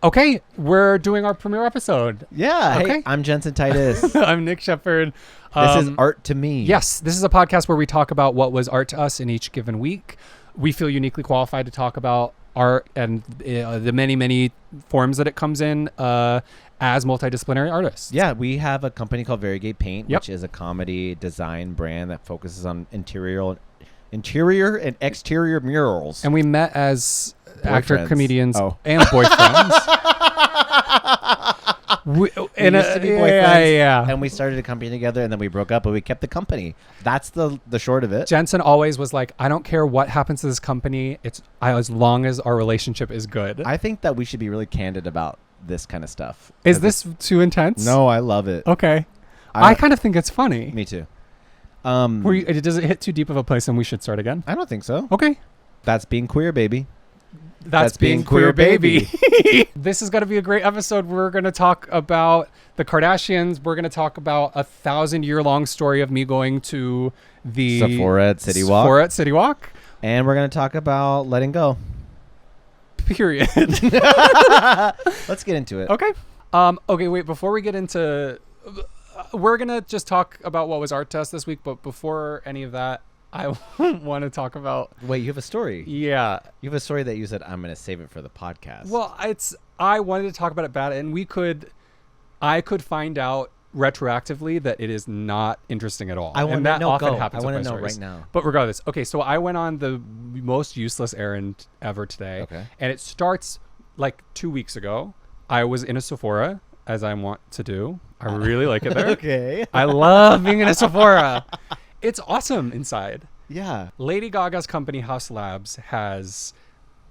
Okay, we're doing our premiere episode. Yeah. Okay. Hey, I'm Jenson Titus. I'm Nick Shepard. This is art to me. Yes, this is a podcast where we talk about what was art to us in each given week. We feel uniquely qualified to talk about art and the many, many forms that it comes in as multidisciplinary artists. Yeah, we have a company called Variegated Paint, Yep. which is a comedy design brand that focuses on interior and exterior murals. And we met as actor, Boyfriends. comedians, Oh. and boyfriends. We used to be boyfriends, yeah. and we started a company together, and then we broke up, but we kept the company. That's the short of it. Jensen always was like, I don't care what happens to this company. As long as our relationship is good. I think that we should be really candid about this kind of stuff. Is this too intense? No, I love it. Okay. I kind of think it's funny. Me too. Does it hit too deep of a place and we should start again? I don't think so. Okay. That's being queer, baby. That's being queer, baby. This is going to be a great episode. We're going to talk about the Kardashians. We're going to talk about a 1,000-year-long story of me going to the Sephora at City Walk. Sephora at City Walk. And we're going to talk about letting go. Period. Let's get into it. Okay. Okay, wait. Before we get into... we're going to just talk about what was art to us this week. But before any of that, I want to talk about... Wait, you have a story. Yeah. You have a story that you said, I'm going to save it for the podcast. Well, I wanted to talk about it bad, and I could find out retroactively that it is not interesting at all. I want and to that know. often Go. happens. I with want my to know stories. right now. But regardless, okay, so I went on the most useless errand ever today. Okay. And it starts like 2 weeks ago. I was in a Sephora, as I want to do. I really like it there. Okay. I love being in a Sephora. It's awesome inside. Yeah. Lady Gaga's company House Labs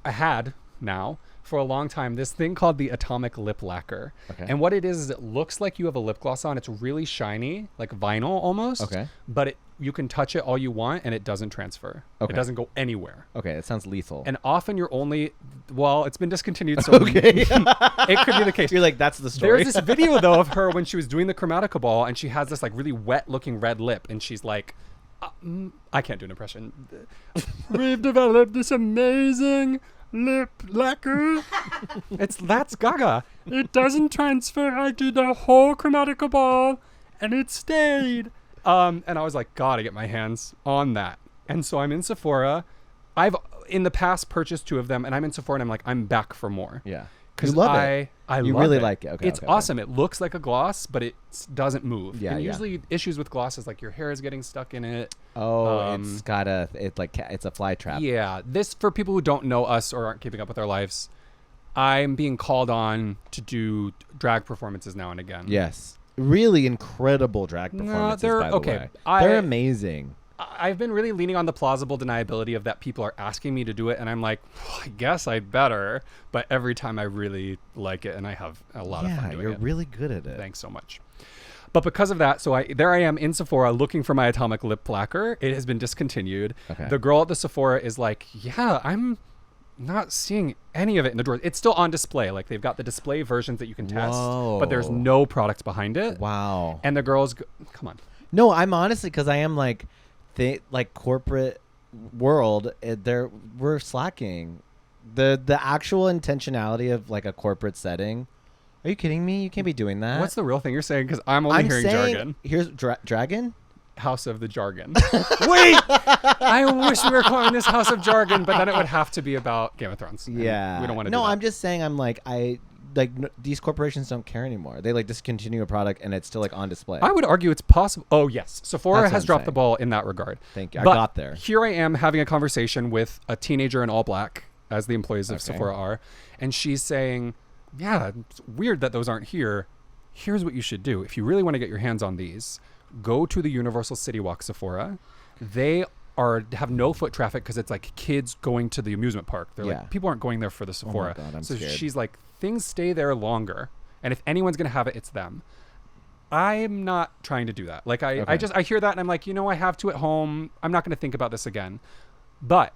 had now for a long time this thing called the atomic lip lacquer. Okay. And what it is it looks like you have a lip gloss on. It's really shiny, like vinyl almost. Okay. But you can touch it all you want and it doesn't transfer. Okay. It doesn't go anywhere. Okay, it sounds lethal. And often it's been discontinued, so Okay. it could be the case. You're like, that's the story. There's this video though of her when she was doing the Chromatica ball and she has this like really wet looking red lip and she's like, I can't do an impression. We've developed this amazing lip lacquer. That's Gaga. It doesn't transfer. I did the whole Chromatica ball and it stayed. And I was like, gotta get my hands on that. And so I'm in Sephora. I've in the past purchased 2 of them and I'm in Sephora and I'm like, I'm back for more. Yeah. Because You love it. I You love really it. like it. Okay, It's okay. awesome. It looks like a gloss, but it doesn't move. Yeah, and yeah. usually issues with gloss is like your hair is getting stuck in it. Oh, it's a fly trap. Yeah. This, for people who don't know us or aren't keeping up with our lives, I'm being called on to do drag performances now and again. Yes. Really incredible drag No, performances, they're by the okay. way. They're amazing. I've been really leaning on the plausible deniability of that people are asking me to do it, and I'm like, well, I guess I'd better. But every time I really like it, and I have a lot of fun doing you're it. really good at it. Thanks so much. But because of that, there I am in Sephora looking for my atomic lip lacquer. It has been discontinued. Okay. The girl at the Sephora is like, yeah, I'm not seeing any of it in the drawers. It's still on display. Like they've got the display versions that you can test, but there's no product behind it. Wow. And the girls, come on. No, I'm honestly, because I am like corporate world, we're slacking. The actual intentionality of like a corporate setting. Are you kidding me? You can't be doing that. What's the real thing you're saying? Because I'm only hearing jargon. Here's dragon. House of the Jargon. Wait! I wish we were calling this House of Jargon, but then it would have to be about Game of Thrones. Yeah. We don't want to do No, that. I'm just saying these corporations don't care anymore. They like discontinue a product and it's still like on display. I would argue it's possible. Oh, yes. Sephora That's what has I'm dropped the saying. ball in that regard. Thank you. I But got there. Here I am having a conversation with a teenager in all black, as the employees of Okay. Sephora are. And she's saying, yeah, it's weird that those aren't here. Here's what you should do. If you really want to get your hands on these, go to the Universal City Walk Sephora. They have no foot traffic because it's like kids going to the amusement park. They're Yeah. like, people aren't going there for the Sephora. God, I'm so scared. she's like, things stay there longer. And if anyone's going to have it, it's them. I'm not trying to do that. Like I hear that and I'm like, I have to at home. I'm not going to think about this again. But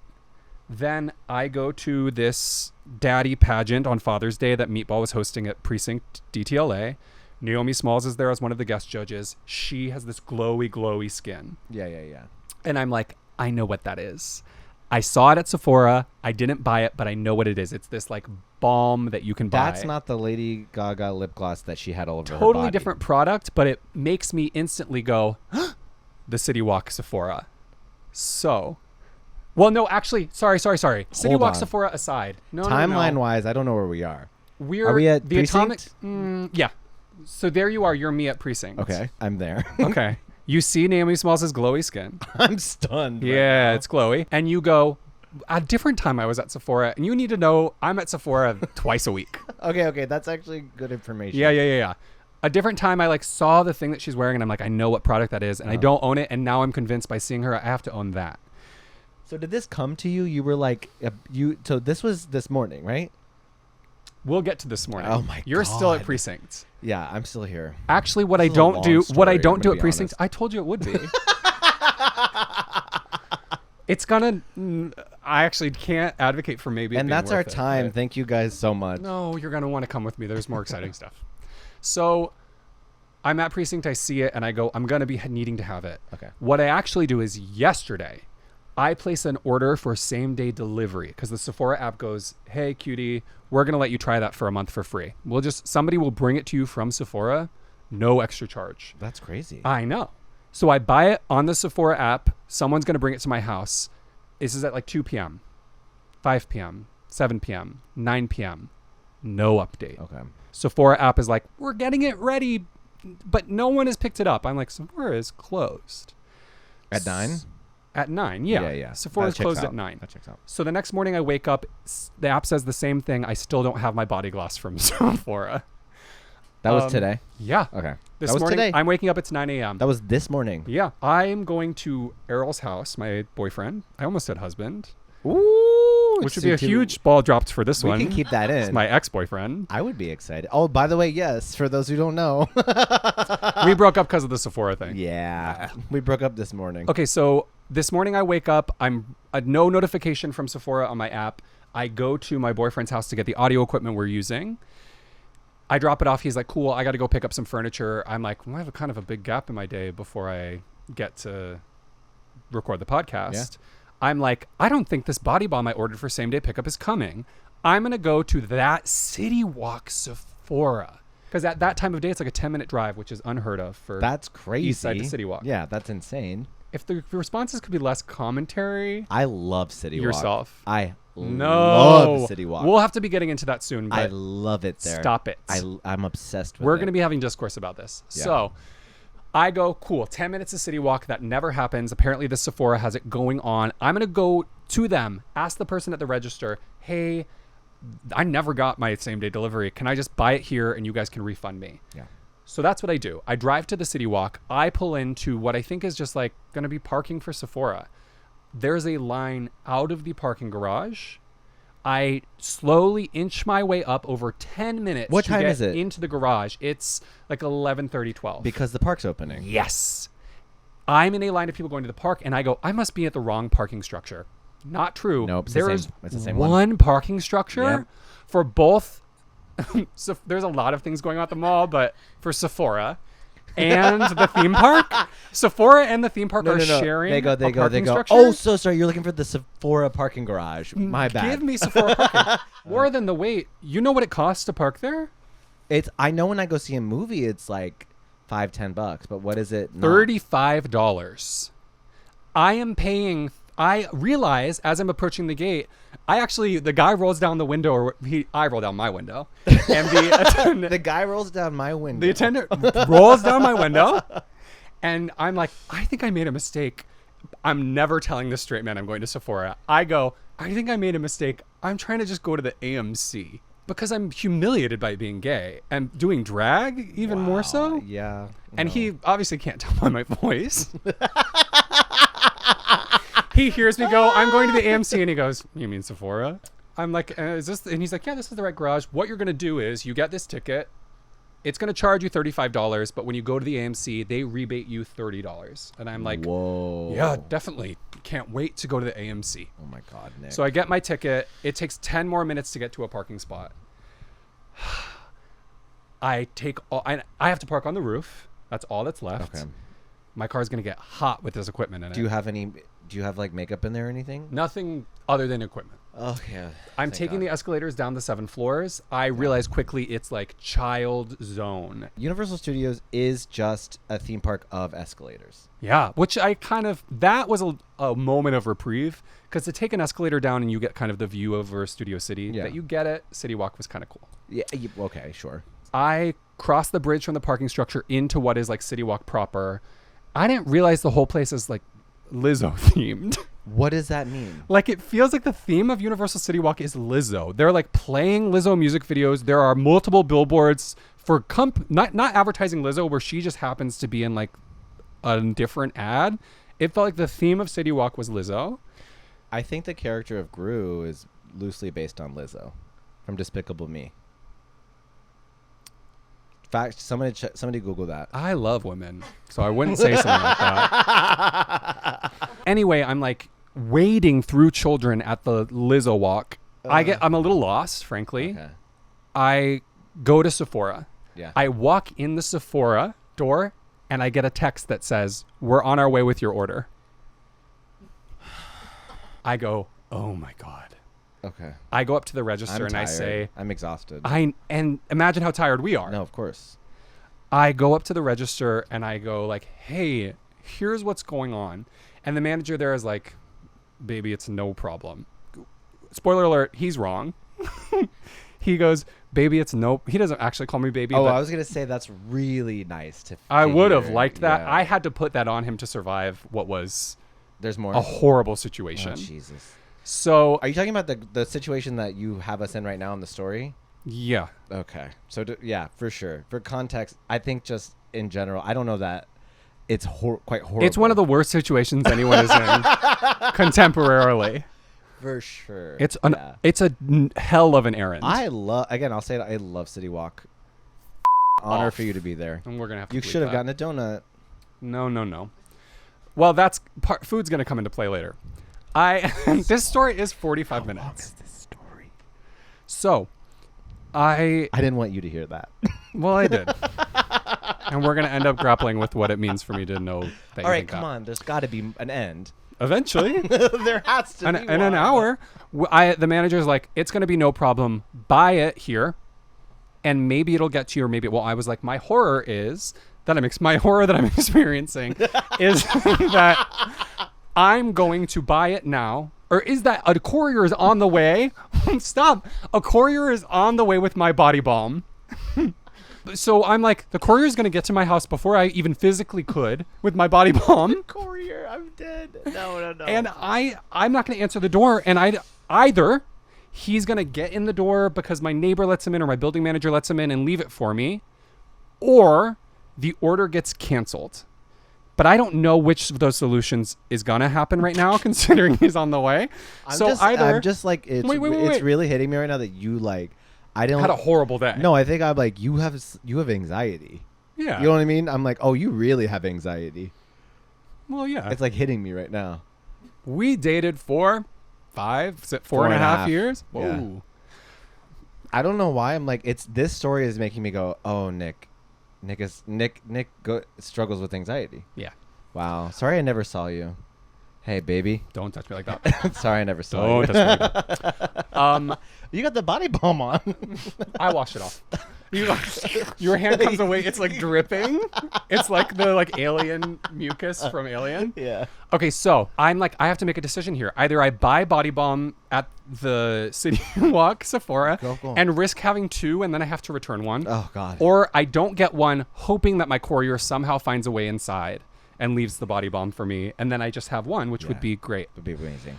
then I go to this daddy pageant on Father's Day that Meatball was hosting at Precinct DTLA. Naomi Smalls is there as one of the guest judges. She has this glowy skin. Yeah. And I'm like, I know what that is. I saw it at Sephora. I didn't buy it, but I know what it is. It's this like balm that you can buy. That's not the Lady Gaga lip gloss that she had all over her Totally body. different product, but it makes me instantly go, the City Walk Sephora. So, well, no, actually, sorry. City Hold Walk on. Sephora aside. No, Timeline no. wise, I don't know where we are. Are we at the precinct? atomic? Yeah. So there you are. You're me at precinct. Okay, I'm there. Okay. You see Naomi Smalls' glowy skin. I'm stunned. Yeah, right now. it's glowy. And you go, a different time I was at Sephora, and you need to know I'm at Sephora twice a week. Okay, that's actually good information. Yeah. A different time I like saw the thing that she's wearing, and I'm like, I know what product that is, and I don't own it, and now I'm convinced by seeing her I have to own that. So did this come to you? You were like, so this was this morning, right? We'll get to this morning. Oh my You're still at God. precinct. Yeah, I'm still here. Actually, what This I is a don't long do, story, I'm at gonna be precinct, honest. I told you it would be. It's gonna. I actually can't advocate for maybe. And it being that's our worth it, time. but- Thank you guys so much. No, you're gonna want to come with me. There's more exciting stuff. So, I'm at precinct. I see it, and I go, I'm gonna be needing to have it. Okay. What I actually do is yesterday, I place an order for same day delivery because the Sephora app goes, hey cutie, we're gonna let you try that for a month for free. Somebody will bring it to you from Sephora, no extra charge. That's crazy. I know. So I buy it on the Sephora app. Someone's going to bring it to my house. This is at like 2 p.m., 5 p.m., 7 p.m., 9 p.m. No update. Okay. Sephora app is like, we're getting it ready, but no one has picked it up. I'm like, Sephora is closed. At 9? At 9, yeah. Yeah. Sephora's That checks closed out. at 9. That checks out. So the next morning I wake up, the app says the same thing. I still don't have my body gloss from Sephora. That was today? Yeah. Okay. This that was morning, today. I'm waking up, it's 9 a.m. That was this morning. Yeah, I'm going to Errol's house, my boyfriend. I almost said husband, Ooh. which would be a huge ball dropped for this We one. can keep that It's in. my ex-boyfriend. I would be excited. Oh, by the way, yes, for those who don't know. We broke up because of the Sephora thing. Yeah. We broke up this morning. Okay, so this morning I wake up. I'm no notification from Sephora on my app. I go to my boyfriend's house to get the audio equipment we're using. I drop it off. He's like, cool, I got to go pick up some furniture. I'm like, well, I have a kind of a big gap in my day before I get to record the podcast. Yeah. I'm like, I don't think this body balm I ordered for same day pickup is coming. I'm going to go to that City Walk Sephora. Because at that time of day, it's like a 10-minute drive, which is unheard of for That's crazy. East Side to City Walk. Yeah, that's insane. If the responses could be less commentary, I love City Walk. yourself. I No. love City Walk. We'll have to be getting into that soon, but I love it there. stop it. I'm obsessed with it. We're going to be having discourse about this. Yeah. So I go, cool, 10 minutes of City Walk. That never happens. Apparently the Sephora has it going on. I'm going to go to them, ask the person at the register, hey, I never got my same day delivery. Can I just buy it here and you guys can refund me? Yeah. So that's what I do. I drive to the City Walk. I pull into what I think is just like going to be parking for Sephora. There's a line out of the parking garage. I slowly inch my way up over 10 minutes What to time get is it? into the garage. It's like 11:30, 12. Because the park's opening. Yes. I'm in a line of people going to the park, and I go, I must be at the wrong parking structure. Not true. Nope, it's the There same- is it's the same one one. parking structure Yep. for both. So there's a lot of things going on at the mall, but for Sephora and the theme park, Sephora and the theme park are sharing They go. a parking Go. structure. Oh, so sorry. You're looking for the Sephora parking garage. My bad. Give me Sephora parking. More than the wait. You know what it costs to park there? It's. I know when I go see a movie, it's like $5-10. But what is it? Not? $35. I am paying. I realize as I'm approaching the gate, the guy rolls down the window, or I roll down my window, and the attendant, The guy rolls down my window. the attendant rolls down my window, and I'm like, I think I made a mistake. I'm never telling this straight man I'm going to Sephora. I go, I think I made a mistake. I'm trying to just go to the AMC because I'm humiliated by being gay and doing drag even more so. Yeah. And no. he obviously can't tell by my voice. He hears me go, I'm going to the AMC, and he goes, you mean Sephora? I'm like, is this? And he's like, yeah, this is the right garage. What you're going to do is you get this ticket. It's going to charge you $35, but when you go to the AMC, they rebate you $30. And I'm like, Whoa. yeah, definitely. Can't wait to go to the AMC. Oh my God, Nick. So I get my ticket. It takes 10 more minutes to get to a parking spot. I have to park on the roof. That's all that's left. Okay. My car's going to get hot with this equipment in it. Do you have any Do you have like makeup in there or anything? Nothing other than equipment. Okay. I'm taking the escalators down the 7 floors. I realize quickly it's like child zone. Universal Studios is just a theme park of escalators. Yeah, which I kind of, that was a moment of reprieve, because to take an escalator down and you get kind of the view over Studio City, that you get it, City Walk was kind of cool. Yeah, okay, sure. I crossed the bridge from the parking structure into what is like City Walk proper. I didn't realize the whole place is like Lizzo themed. What does that mean? Like, it feels like the theme of Universal City Walk is Lizzo. They're like playing Lizzo music videos. There are multiple billboards for not advertising Lizzo, where she just happens to be in like a different ad. It felt like the theme of City Walk was Lizzo. I think the character of Gru is loosely based on Lizzo from Despicable Me. Fact, somebody Google that. I love women, so I wouldn't say something like that. Anyway, I'm like wading through children at the Lizzo walk. I'm a little lost, frankly. Okay. I go to Sephora. Yeah. I walk in the Sephora door and I get a text that says, "We're on our way with your order." I go, "Oh my God." Okay. I go up to the register I'm tired. I say, I'm exhausted. and imagine how tired we are. No, of course. I go up to the register and I go like, "Hey, here's what's going on." And the manager there is like, "Baby, it's no problem." Spoiler alert, he's wrong. He goes, "Baby, it's no," he doesn't actually call me baby. Oh, but I was going to say that's really nice to I would have hear. liked that. Yeah. I had to put that on him to survive what was There's more. a horrible situation. Oh, Jesus. So, Are you talking about the situation that you have us in right now in the story? yeah. Okay. So, yeah, for sure. For context, I think just in general, I don't know that it's quite horrible. It's one of the worst situations anyone is in contemporarily. For sure. It's a hell of an errand. I'll say it, I love City Walk. Honor for you to be there. And we're going to have to You bleep should have that. gotten a donut. No. Well, food's going to come into play later. This story is 45 minutes. How long is this story? So, I didn't want you to hear that. well, I did. And we're going to end up grappling with what it means for me to know that. All right, come on. There's got to be an end. Eventually. There has to be In an hour, the manager's like, "It's going to be no problem. Buy it here, and maybe it'll get to you, or maybe it won't." I was like, my horror that I'm experiencing is that I'm going to buy it now. Or is that a courier is on the way? Stop. A courier is on the way with my body balm. So I'm like, the courier is going to get to my house before I even physically could with my body balm. Courier, I'm dead. No. And I'm not going to answer the door. And either he's going to get in the door because my neighbor lets him in or my building manager lets him in and leave it for me, or the order gets canceled. But I don't know which of those solutions is going to happen right now, considering he's on the way. I'm just like, it's Wait. really hitting me right now that you like, I don't had a horrible day. No, I think I'm like, you have anxiety. Yeah. You know what I mean? I'm like, oh, you really have anxiety. Well, yeah. It's like hitting me right now. We dated for 4.5 years. Whoa. Yeah. I don't know why. I'm like, this story is making me go, oh, Nick struggles with anxiety. Yeah. Wow. Sorry I never saw you. Hey, baby. Don't touch me like that. Sorry I never saw you. Don't touch me like that. You got the body balm on. I washed it off. Your hand comes away. It's like dripping. It's like the alien mucus from Alien. Yeah. Okay, so I'm like, I have to make a decision here. Either I buy body balm at the City Walk Sephora Go. and risk having 2 and then I have to return one. Oh, God. Or I don't get one, hoping that my courier somehow finds a way inside and leaves the body balm for me. And then I just have one, which would be great. Would be amazing.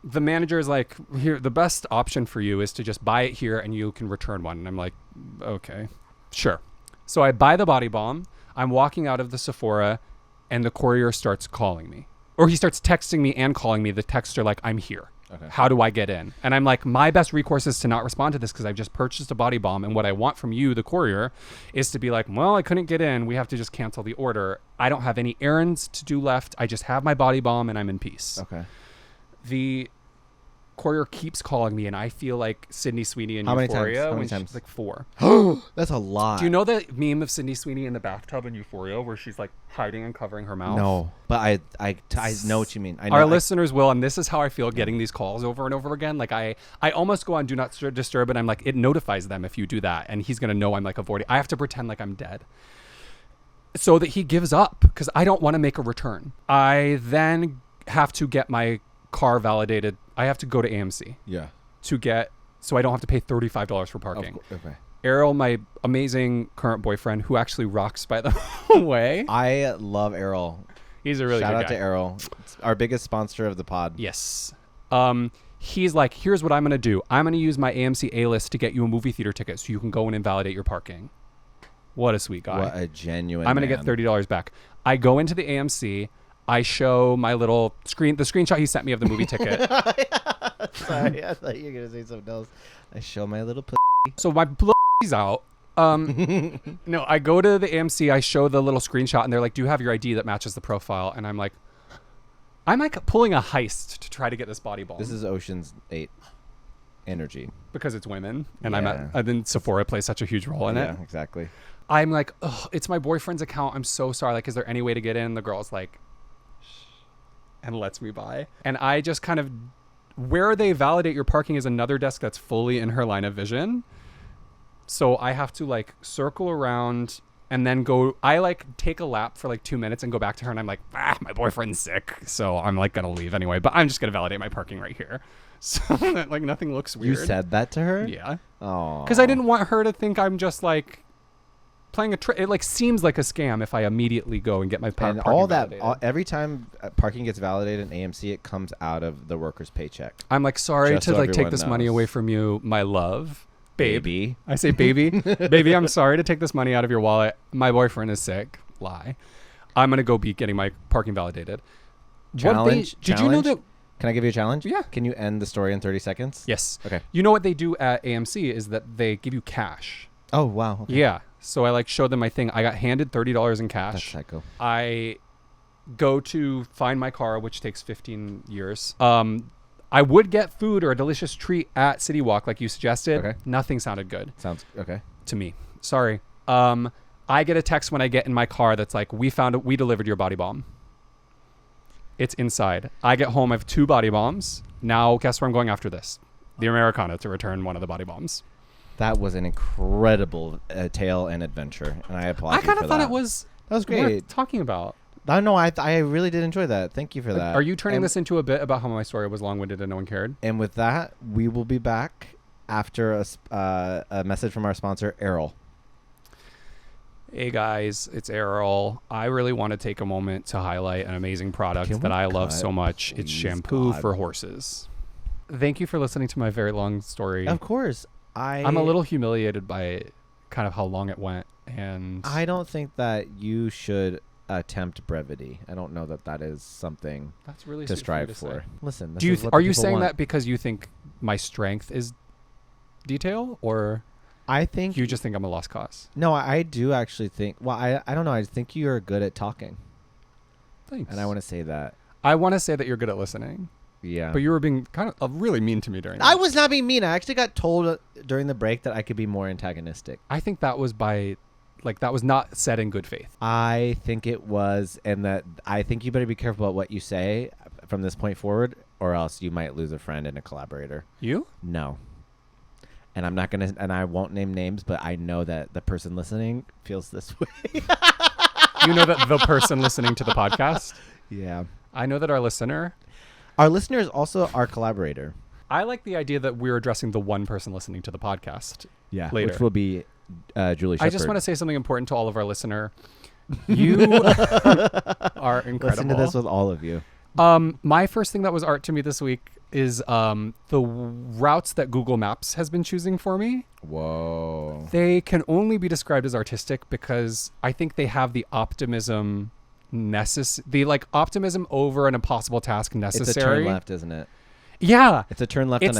The manager is like, "Here, the best option for you is to just buy it here and you can return one." And I'm like, okay, sure. So I buy the body balm. I'm walking out of the Sephora and the courier starts calling me. Or he starts texting me and calling me. The texts are like, "I'm here. Okay. How do I get in?" And I'm like, my best recourse is to not respond to this because I've just purchased a body balm. And what I want from you, the courier, is to be like, "Well, I couldn't get in. We have to just cancel the order. I don't have any errands to do left. I just have my body balm and I'm in peace." Okay. Courier keeps calling me, and I feel like Sydney Sweeney in How many times? Euphoria. How many when times? She's like 4. That's a lot. Do you know the meme of Sydney Sweeney in the bathtub in Euphoria where she's like hiding and covering her mouth? No, but I know what you mean. I know, Our listeners will, and this is how I feel getting these calls over and over again. Like I almost go on Do Not Disturb, and I'm like, it notifies them if you do that, and he's gonna know I'm like avoiding. I have to pretend like I'm dead, so that he gives up because I don't want to make a return. I then have to get my car validated. I have to go to AMC. Yeah. So I don't have to pay $35 for parking. Okay. Errol, my amazing current boyfriend, who actually rocks, by the way. I love Errol. He's a really Shout good out guy. to Errol. It's our biggest sponsor of the pod. Yes. He's like, here's what I'm going to do. I'm going to use my AMC A-list to get you a movie theater ticket so you can go and invalidate your parking. What a sweet guy. What a genuine I'm going to get $30 back. I go into the AMC. I show my little the screenshot he sent me of the movie ticket. Sorry, I thought you were going to say something else. I show my little So my is out. No, I go to the AMC. I show the little screenshot, and they're like, "Do you have your ID that matches the profile?" And I'm like pulling a heist to try to get this body balm. This is Ocean's 8 energy. Because it's women, and Yeah. and then Sephora plays such a huge role in it. Yeah, exactly. I'm like, ugh, it's my boyfriend's account. I'm so sorry. Like, is there any way to get in? The girl's like, shh, and lets me by. And I just kind of, where they validate your parking is another desk that's fully in her line of vision. So I have to like circle around and then go. I like take a lap for like 2 minutes and go back to her. And I'm like, my boyfriend's sick. So I'm like going to leave anyway. But I'm just going to validate my parking right here. So that like nothing looks weird. You said that to her? Yeah. Oh. Because I didn't want her to think I'm just like playing a trick. It like seems like a scam if I immediately go and get my parking all that validated. every time parking gets validated in AMC, it comes out of the worker's paycheck. I'm like, sorry Just to so like take everyone this money knows. away from you, my love. Baby. I say baby. Baby, I'm sorry to take this money out of your wallet. My boyfriend is sick. Lie. I'm going to go be getting my parking validated. Challenge. Did you know that? Can I give you a challenge? Yeah. Can you end the story in 30 seconds? Yes. Okay. You know what they do at AMC is that they give you cash. Oh, wow. Okay. Yeah. So I like showed them my thing. I got handed $30 in That's cash. psycho. I go to find my car, which takes 15 years. I would get food or a delicious treat at City Walk, like you suggested. Okay. Nothing sounded good Sounds okay. to me. Sorry. I get a text when I get in my car that's like, we delivered your body bomb. It's inside. I get home. I have 2 body bombs. Now, guess where I'm going after this? The Americana to return one of the body bombs. That was an incredible tale and adventure, and I applaud I you kind for of thought that. it was. That was worth great. talking about. I know. I really did enjoy that. Thank you for that. Are you turning And- this into a bit about how my story was long-winded and no one cared? And with that, we will be back after a message from our sponsor, Errol. Hey guys, it's Errol. I really want to take a moment to highlight an amazing product Can that we I love cut, so much. It's please, shampoo God? for horses. Thank you for listening to my very long story. Of course. I'm a little humiliated by kind of how long it went, and I don't think that you should attempt brevity. I don't know that is something that's really to sweet for you strive to for. say. Listen, this Do you is what are the you people saying want. that because you think my strength is detail, or I think you just think I'm a lost cause? No, I do actually think. Well, I don't know. I think you're good at talking, Thanks. and I want to say that. I want to say that you're good at listening, Yeah. but you were being kind of really mean to me during that. I was not being mean. I actually got told during the break that I could be more antagonistic. I think that was that was not said in good faith. I think it was, and that I think you better be careful about what you say from this point forward, or else you might lose a friend and a collaborator. You? No. And I'm not gonna, and I won't name names, but I know that the person listening feels this way. You know that the person listening to the podcast? Yeah. I know that our listener. Our listener is also our collaborator. I like the idea that we're addressing the one person listening to the podcast. Yeah. Later. Which will be Julie Shepard. I just want to say something important to all of our listener. You are incredible. listen to this with all of you. My first thing that was art to me this week is the routes that Google Maps has been choosing for me. Whoa. They can only be described as artistic because I think they have the optimism optimism over an impossible task necessary. It's a turn left, isn't it? Yeah. It's a turn left It's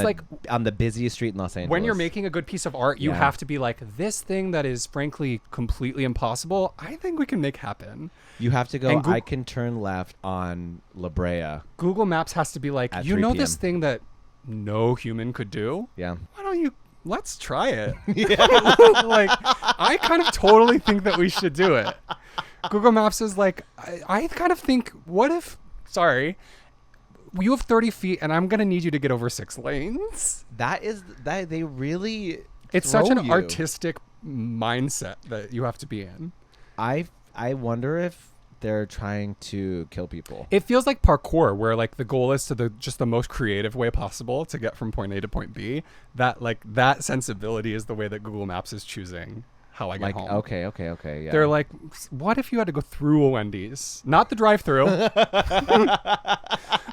on the busiest street in Los Angeles. When you're making a good piece of art, you Yeah. have to be like, this thing that is frankly completely impossible, I think we can make happen. You have to go, And I can turn left on La Brea. Google Maps has to be like, At you 3 know this p.m. thing that no human could do. Yeah. Why don't you? Let's try it. Yeah. Like, I kind of totally think that we should do it. Google Maps is like, I kind of think, what if, sorry, you have 30 feet and I'm going to need you to get over 6 lanes? That they really It's throw such an you. artistic mindset that you have to be in. I wonder if they're trying to kill people. It feels like parkour, where like the goal is to just the most creative way possible to get from point A to point B. That sensibility is the way that Google Maps is choosing how I get home. Okay, yeah. They're like, what if you had to go through a Wendy's? Not the drive-through.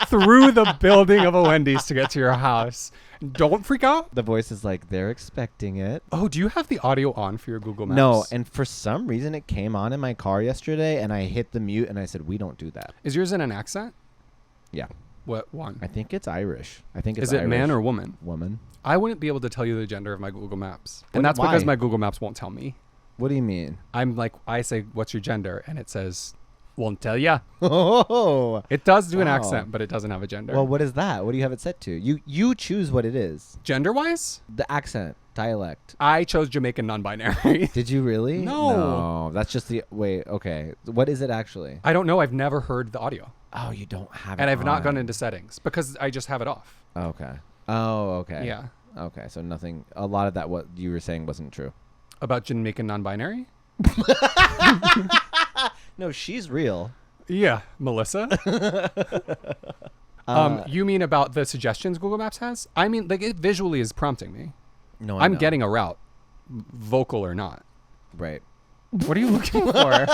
Through the building of a Wendy's to get to your house. Don't freak out. The voice is like, they're expecting it. Oh, do you have the audio on for your Google Maps? No, and for some reason it came on in my car yesterday, and I hit the mute, and I said, we don't do that. Is yours in an accent? Yeah. What one? I think it's Irish. I think it's Is it Irish. man or woman? Woman. I wouldn't be able to tell you the gender of my Google Maps. What- And that's why? because my Google Maps won't tell me. What do you mean? I'm like, I say, what's your gender? And it says, won't tell ya. Oh. It does do an Wow. accent, but it doesn't have a gender. Well, what is that? What do you have it set to? You choose what it is. Gender-wise, The accent, dialect. I chose Jamaican non-binary. Did you really? No. That's just the wait. Okay. What is it actually? I don't know. I've never heard the audio. Oh, you don't have it. And I've not on. gone into settings because I just have it off. Okay. Oh, okay. Yeah. Okay. So nothing. A lot of that what you were saying wasn't true. About Jamaican non-binary? No, she's real. Yeah. Melissa? You mean about the suggestions Google Maps has? I mean, like, it visually is prompting me. No, I'm getting a route, vocal or not. right. What are you looking for?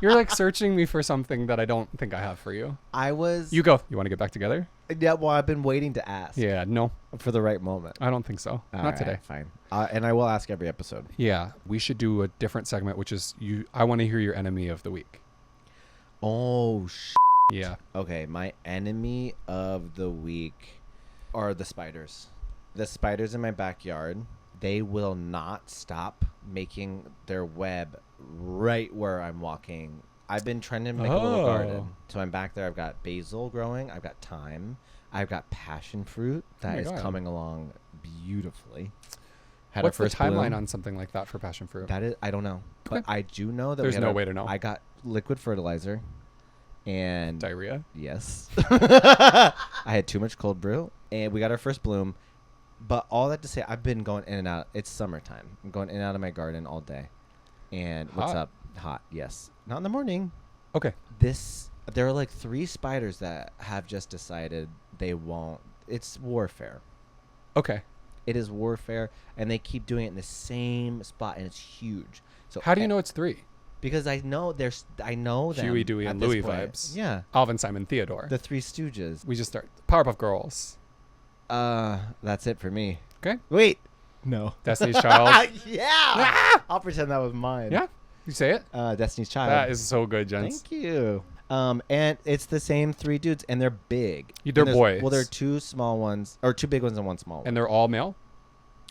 You're like searching me for something that I don't think I have for you. I was. You go. You want to get back together? Yeah. Well, I've been waiting to ask. Yeah. No, For the right moment. I don't think so. All Not right, today. Fine. And I will ask every episode. Yeah. We should do a different segment, which is I want to hear your enemy of the week. Oh. Yeah. Okay. My enemy of the week are the spiders. The spiders in my backyard. They will not stop making their web right where I'm walking. I've been trying to make a little garden. So I'm back there. I've got basil growing. I've got thyme. I've got passion fruit that is coming along beautifully. What's the timeline bloom. on something like that for passion fruit? That is, I don't know. But I do know that There's no way to know. I got liquid fertilizer and Diarrhea? yes. I had too much cold brew and we got our first bloom. But all that to say, I've been going in and out. It's summertime. I'm going in and out of my garden all day. And what's Hot. up? Hot, yes. Not in the morning. Okay. There are like 3 spiders that have just decided they won't. It's warfare. Okay. It is warfare. And they keep doing it in the same spot. And it's huge. So How do you know it's 3? Because I know them. Huey, Dewey, at and this Louie point. vibes. Yeah. Alvin, Simon, Theodore. The 3 Stooges. We just start. Powerpuff Girls. That's it for me. Okay. Wait. No. Destiny's Child. Yeah. I'll pretend that was mine. Yeah. You say it? Destiny's Child. That is so good, gents. Thank you. And it's the same 3 dudes, and they're big. They're And boys. Well, there are 2 small ones, or 2 big ones and 1 small one. And they're all male?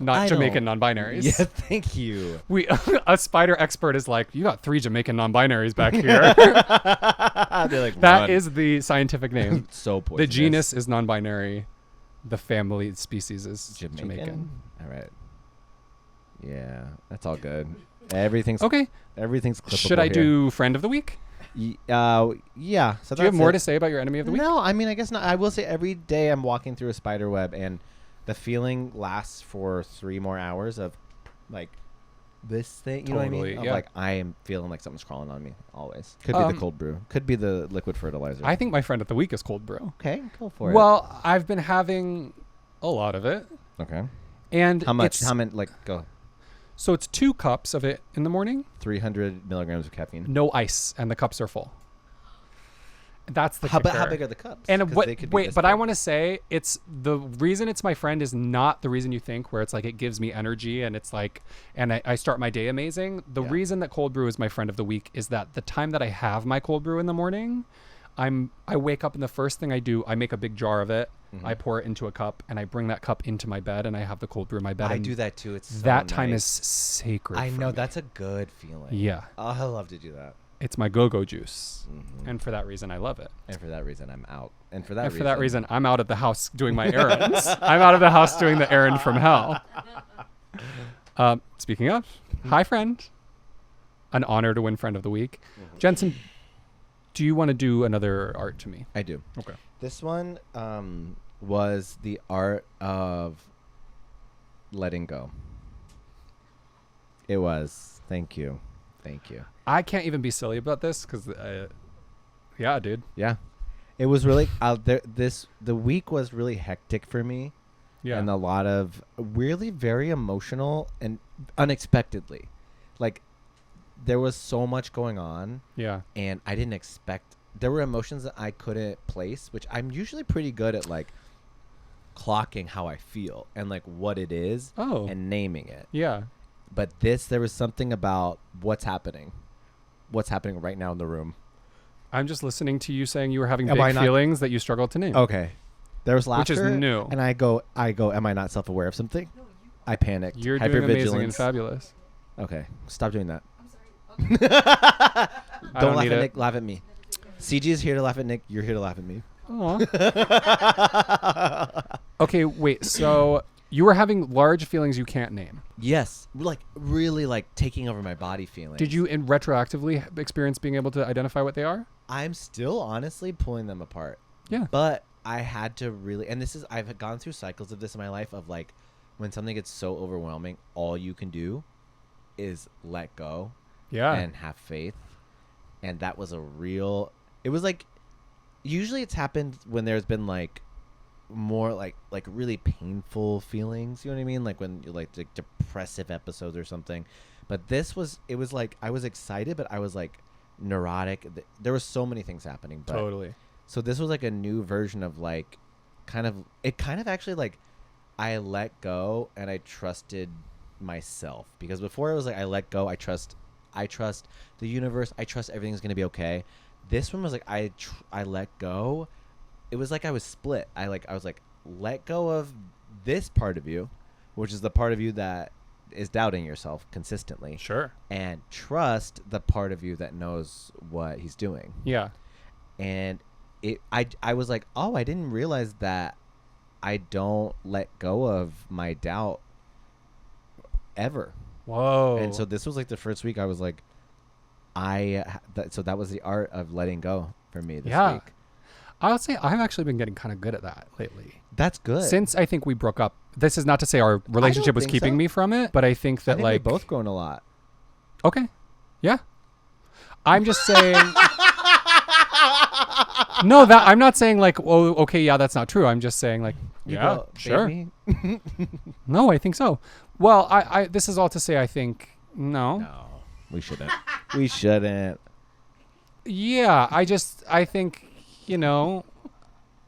Not I Jamaican don't- non-binaries. Yeah, thank you. We a spider expert is like, you got 3 Jamaican non-binaries back here. They're like, That "Run." is the scientific name. so poisonous. The genus is non-binary. The family species is Jamaican. All right. Yeah, that's all good. Everything's Okay. Everything's clippable Should I here. do friend of the week? Yeah. So Do you have more to to say about your enemy of the week? No, I mean, I guess not. I will say every day I'm walking through a spider web, and the feeling lasts for 3 more hours of, like, this thing. You know what I Totally, mean? Of, yeah. like, I am feeling like something's crawling on me always. Could be the cold brew. Could be the liquid fertilizer. I think my friend of the week is cold brew. Okay, go for it. Well, I've been having a lot of it. Okay. And How much? it's- How many? Like, go. So it's 2 cups of it in the morning, 300 milligrams of caffeine. no ice, and the cups are full. That's the How kicker. big are the cups? And 'Cause what? they could be Wait, this but I big. want to say it's the reason it's my friend is not the reason you think, where it's like it gives me energy and it's like, and I start my day amazing. The Yeah. reason that cold brew is my friend of the week is that the time that I have my cold brew in the morning, I wake up and the first thing I do, I make a big jar of it, Mm-hmm. I pour it into a cup, and I bring that cup into my bed, and I have the cold brew in my bed. I and do that too. It's so that time nice. is sacred. I for know me. that's a good feeling. Yeah. Oh, I love to do that. It's my go-go juice. Mhm. And for that reason, I love it. And for that reason, I'm out. And For that reason, I'm out of the house doing my errands. I'm out of the house doing the errand from hell. Speaking of, hi, friend. An honor to win Friend of the Week. Jensen, do you want to do another art to me? I do. Okay. This one was the art of letting go. It was. Thank you. Thank you. I can't even be silly about this because, yeah, dude. Yeah. It was really out there. The week was really hectic for me. Yeah. And a lot of really very emotional and unexpectedly. Like, there was so much going on. Yeah. And I didn't expect. There were emotions that I couldn't place, which I'm usually pretty good at, like, clocking how I feel and, like, what it is. Oh. And naming it. Yeah. But there was something about what's happening right now in the room. I'm just listening to you saying you were having Am I big not- feelings that you struggled to name. Okay. There was laughter. Which is new. And I go, am I not self-aware of something? I panicked. You're doing amazing and Hypervigilance. fabulous. Okay. Stop doing that. I'm sorry. Okay. Don't laugh need at it. Nick. Laugh at me. CG is here to laugh at Nick. You're here to laugh at me. Aw. Okay, wait. So you were having large feelings you can't name. Yes. Like, really, like, taking over my body feeling. Did you retroactively experience being able to identify what they are? I'm still honestly pulling them apart. Yeah. But I had to really, and I've gone through cycles of this in my life of, like, when something gets so overwhelming, all you can do is let go Yeah. and have faith. And that was it was like, usually it's happened when there's been, like, more like really painful feelings, you know what I mean? Like when you're like depressive episodes or something. But it was like I was excited, but I was like neurotic. There were so many things happening. But Totally. So this was like a new version of like kind of actually like I let go and I trusted myself, because before it was like I let go, I trust the universe, I trust everything's gonna be okay. This one was like I let go. It was like I was split. I was like, let go of this part of you, which is the part of you that is doubting yourself consistently. Sure. And trust the part of you that knows what he's doing. Yeah. And I was like, oh, I didn't realize that I don't let go of my doubt ever. Whoa. And so this was like the first week I was like, so that was the art of letting go for me this week. I would say I've actually been getting kind of good at that lately. That's good. Since I think we broke up. This is not to say our relationship was think keeping so. me from it, but I think that I think like we've both grown a lot. Okay. Yeah. I'm just saying No, that I'm not saying like, oh, okay, yeah, that's not true. I'm just saying like, You yeah, go, sure. baby. No, I think so. Well, I this is all to say I think no. No, we shouldn't. We shouldn't. Yeah, I think, you know,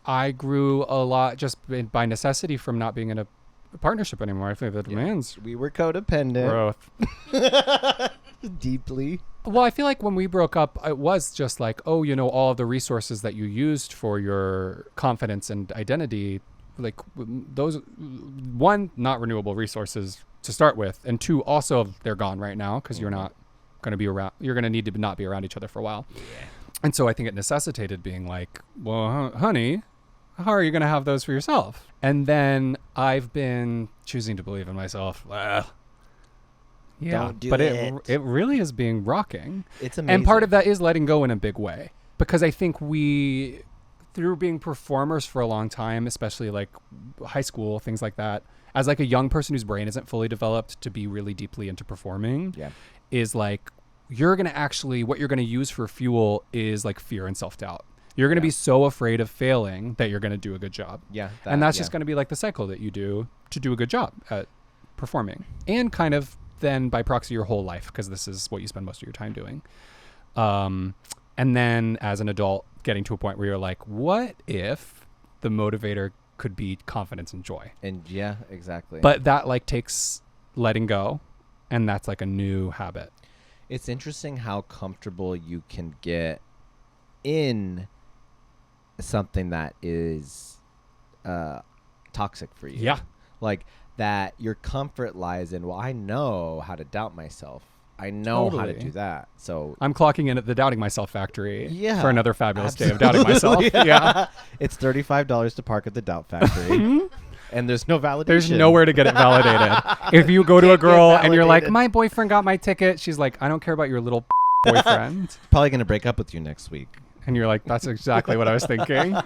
I grew a lot just by necessity from not being in a partnership anymore. I think that demands We were codependent. growth. Deeply. Well, I feel like when we broke up, it was just like, oh, you know, all of the resources that you used for your confidence and identity, like those, one, not renewable resources to start with, and two, also they're gone right now because you're not going to be around. You're going to need to not be around each other for a while. Yeah. And so I think it necessitated being like, well, honey, how are you going to have those for yourself? And then I've been choosing to believe in myself. Yeah, Don't do but it. it really is being rocking. It's amazing. And part of that is letting go in a big way, because I think we, through being performers for a long time, especially like high school, things like that, as like a young person whose brain isn't fully developed to be really deeply into performing, is like you're going to actually, what you're going to use for fuel is like fear and self-doubt. You're going to be so afraid of failing that you're going to do a good job. Yeah. And that's just going to be like the cycle that you do to do a good job at performing, and kind of then by proxy your whole life, because this is what you spend most of your time doing. And then as an adult, getting to a point where you're like, what if the motivator could be confidence and joy? And yeah, exactly. But that like takes letting go, and that's like a new habit. It's interesting how comfortable you can get in something that is toxic for you. Yeah. Like that your comfort lies in, well, I know how to doubt myself. I know how to Totally. do that. So I'm clocking in at the Doubting Myself factory Yeah, for another fabulous day of absolutely. doubting myself. Yeah. It's $35 to park at the Doubt Factory, and there's no validation. There's nowhere to get it validated. If you go to a Can't get girl and you're like, validated. my boyfriend got my ticket, she's like, I don't care about your little boyfriend. Probably gonna break up with you next week. And you're like, that's exactly what I was thinking.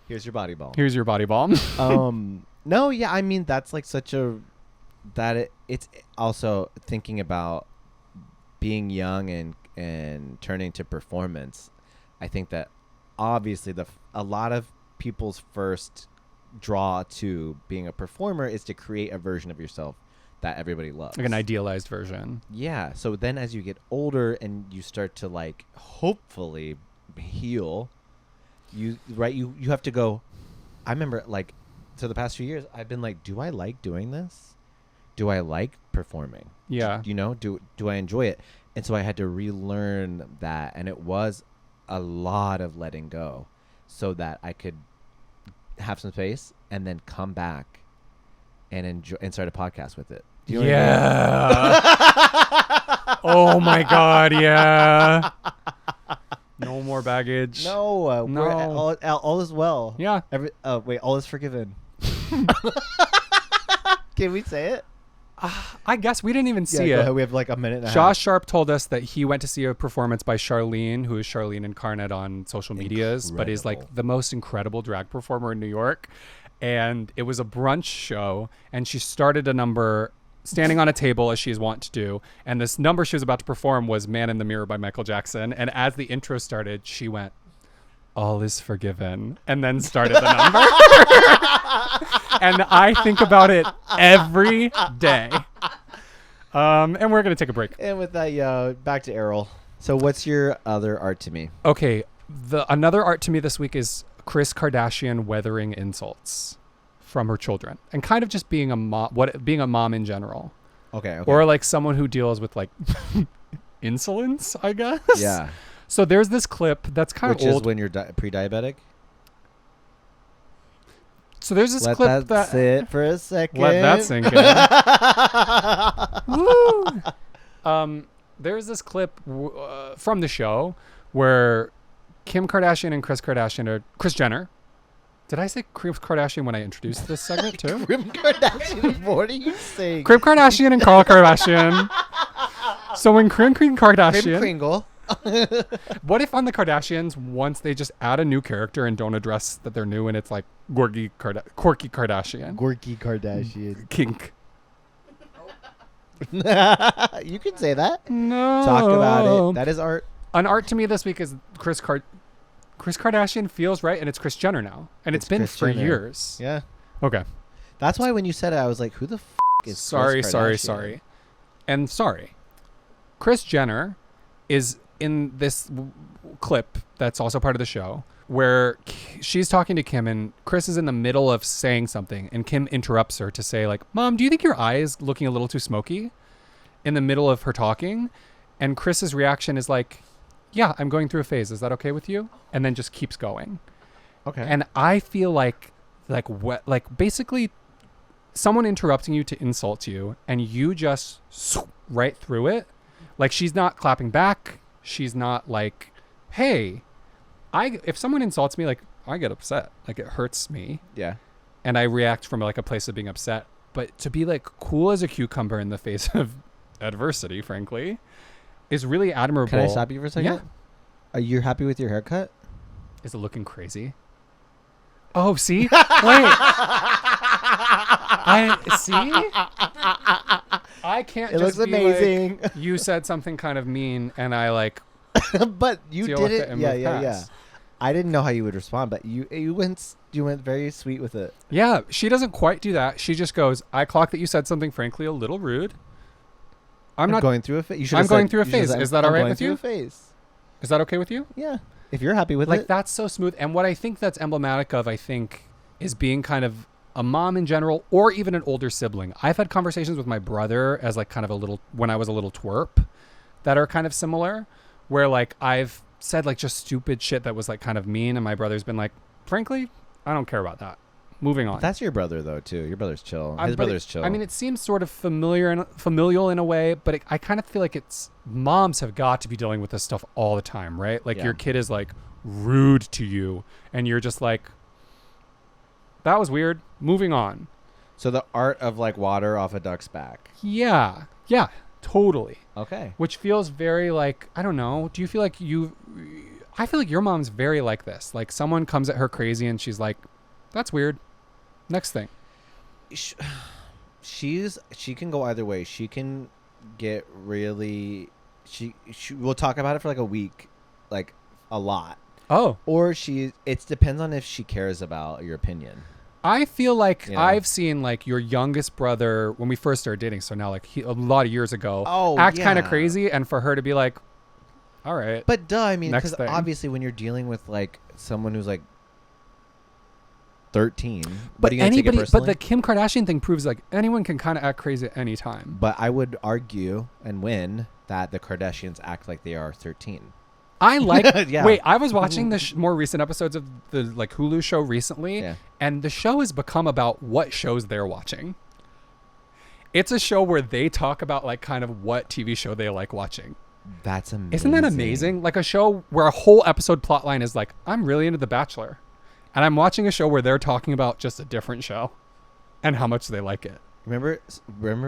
Here's your body ball. Here's your body balm. No, yeah, I mean that's like such a it's also thinking about being young and turning to performance. I think that obviously a lot of people's first draw to being a performer is to create a version of yourself that everybody loves. Like an idealized version. Yeah. So then as you get older and you start to like hopefully heal, you have to go. I remember like so the past few years I've been like, do I like doing this? Do I like performing? Yeah. You know, do I enjoy it? And so I had to relearn that, and it was a lot of letting go so that I could have some space and then come back and enjoy and start a podcast with it. Do you know what I Yeah. Oh my God. Yeah. No more baggage. mean? No. No. All is well. Yeah. All is forgiven. Can we say it? I guess we didn't even see go it. ahead. We have like a minute and a half. Josh Sharp told us that he went to see a performance by Charlene, who is Charlene Incarnate on social medias, but is like Incredible. the most incredible drag performer in New York. And it was a brunch show, and she started a number standing on a table as she's wont to do. And this number she was about to perform was Man in the Mirror by Michael Jackson. And as the intro started, she went, all is forgiven, and then started the number. And I think about it every day. And we're going to take a break. And with that, back to Errol. So what's your other art to me? Okay, another art to me this week is Kris Kardashian weathering insults from her children and kind of just being a mom in general. Okay. Or like someone who deals with like insolence, I guess. Yeah. So there's this clip that's kind Which of is old. when you're pre-diabetic. So there's this Let clip that sit for a second. let that sink in. Woo! There's this clip from the show where Kim Kardashian and Kris Jenner. Did I say Kris Kardashian when I introduced this segment too? Kim Kardashian. What are you saying? Kim Kardashian and Karl Kardashian. So when Kim Kardashian, Kringle. what if on the Kardashians, once they just add a new character and don't address that they're new, and it's like Corky Kardashian, Gorky Kardashian. kink. You can say that. No. Talk about it. That is art. An art to me this week is Kris Kardashian feels right, and it's Kris Jenner now, and it's been Kris for Jenner. years. Yeah. Okay. That's why when you said it, I was like, who the f*** is Sorry. Kris Kardashian? And sorry. Kris Jenner is in this clip that's also part of the show where she's talking to Kim, and Kris is in the middle of saying something, and Kim interrupts her to say like, Mom, do you think your eye is looking a little too smoky? In the middle of her talking. And Chris's reaction is like, yeah, I'm going through a phase. Is that okay with you? And then just keeps going. Okay. And I feel like basically someone interrupting you to insult you, and you just right through it. Like, she's not clapping back. She's not like, hey, if someone insults me, like, I get upset. Like, it hurts me. Yeah. And I react from like a place of being upset. But to be like cool as a cucumber in the face of adversity, frankly, is really admirable. Can I stop you for a second? Yeah. Are you happy with your haircut? Is it looking crazy? Oh, see? Wait. I can't It just looks be amazing. like, you said something kind of mean, and I like But you deal did with it. it and Yeah, move yeah, yeah. past. I didn't know how you would respond, but you went very sweet with it. Yeah, she doesn't quite do that. She just goes, I clock that you said something frankly a little rude. I'm not going through a phase. I'm going through a phase. Is that all right with you? I'm going through a phase. Is that okay with you? Yeah. If you're happy with Like, it. that's so smooth. And what I think that's emblematic of, I think, is being kind of a mom in general, or even an older sibling. I've had conversations with my brother as like kind of when I was a little twerp, that are kind of similar, where like I've said like just stupid shit that was like kind of mean, and my brother's been like, frankly, I don't care about that. moving on. That's your brother though too. Your brother's chill. His But brother's chill. I mean, it seems sort of familial in a way, but I kind of feel like it's moms have got to be dealing with this stuff all the time, right? Like your kid is like rude to you, and you're just like, that was weird. Moving on. So the art of like water off a duck's back. Yeah, totally. Okay. Which feels very like, I don't know. Do you feel like I feel like your mom's very like this. Like someone comes at her crazy and she's like, that's weird. Next thing. She can go either way. She can get really, she we'll talk about it for like a week, like a lot. Oh. Or it depends on if she cares about your opinion. I feel like You know? I've seen like your youngest brother when we first started dating. So now like a lot of years ago, act kind of crazy. And for her to be like, all right. But duh, I mean, Next because thing. obviously when you're dealing with like someone who's like 13, But are you gonna take it but personally? the Kim Kardashian thing proves like anyone can kind of act crazy at any time. But I would argue and win that the Kardashians act like they are 13. I like. Yeah. Wait, I was watching the more recent episodes of the like Hulu show recently, Yeah. and the show has become about what shows they're watching. It's a show where they talk about like kind of what TV show they like watching. That's amazing. Isn't that amazing? Like a show where a whole episode plotline is like, I'm really into The Bachelor, and I'm watching a show where they're talking about just a different show, and how much they like it. Remember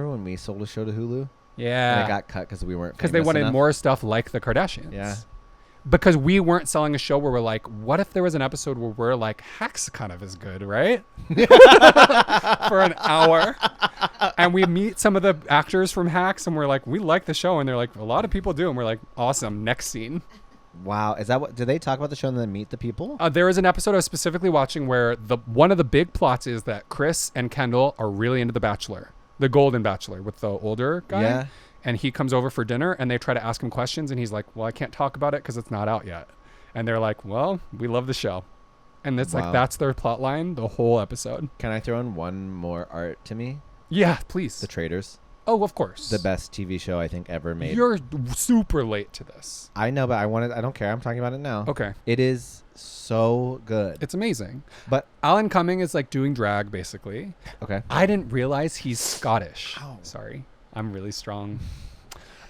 when we sold a show to Hulu? And Yeah, it got cut because we weren't because they famous wanted enough? more stuff like the Kardashians. Yeah. Because we weren't selling a show where we're like, what if there was an episode where we're like, Hacks kind of is good, right? For an hour. And we meet some of the actors from Hacks and we're like, we like the show. And they're like, a lot of people do. And we're like, awesome. Next scene. Wow. Is that what? Do they talk about the show and then meet the people? There is an episode I was specifically watching where one of the big plots is that Kris and Kendall are really into The Bachelor, the Golden Bachelor with the older guy. Yeah. And he comes over for dinner and they try to ask him questions. And he's like, well, I can't talk about it because it's not out yet. And they're like, well, we love the show. And it's like, that's their plot line, the whole episode. Can I throw in one more art to me? Yeah, please. The Traitors. Oh, of course. The best TV show I think ever made. You're super late to this. I know, but I don't care. I'm talking about it now. Okay. It is so good. It's amazing. But Alan Cumming is like doing drag, basically. okay. I didn't realize he's Scottish. Ow. Sorry. I'm really strong.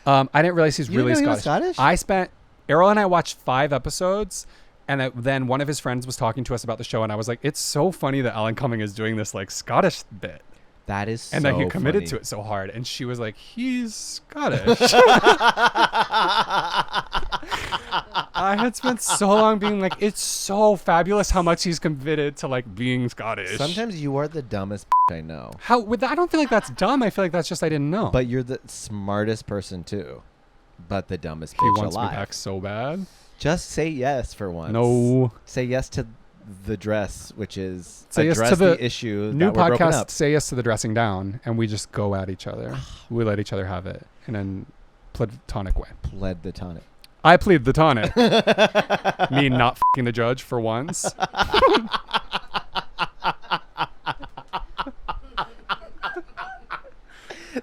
I didn't realize he's You really didn't know he was Scottish. Errol and I watched 5 episodes, and then one of his friends was talking to us about the show, and I was like, it's so funny that Alan Cumming is doing this like Scottish bit. That is And so that he committed funny. to it so hard. And she was like, he's Scottish. I had spent so long being like, it's so fabulous how much he's committed to like being Scottish. Sometimes you are the dumbest I know. I don't feel like that's dumb. I feel like that's just I didn't know. But you're the smartest person too. But the dumbest he bitch wants alive. me back so bad. Just say yes for once. No. Say yes to the dress, which is Say yes address to the issue New that we're broken podcast, up. Say Yes to the Dressing Down, and we just go at each other. We let each other have it in a platonic way. Pled the tonic. I plead the tonic. Me not f***ing the judge for once.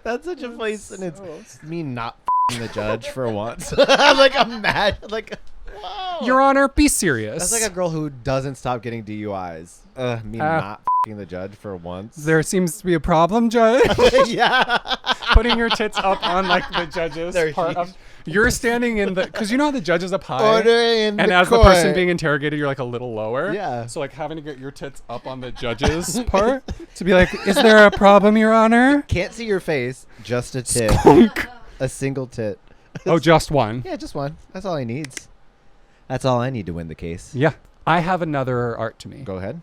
That's such a place, and it's me not f***ing the judge for once. I'm like, imagine, like, whoa. Your Honor, be serious. That's like a girl who doesn't stop getting DUIs. Me not f***ing the judge for once. There seems to be a problem, Judge. Yeah. Putting your tits up on like the judges They're part huge. of. You're standing in the because you know how the judge is up high. Order in And the as court. the person being interrogated, you're like a little lower. Yeah. So like having to get your tits up on the judge's part to be like, is there a problem, Your Honor? Can't see your face, just a tit. Skunk. A single tit. Oh, just one. Yeah, just one. That's all he needs. That's all I need to win the case. Yeah. I have another art to me. Go ahead.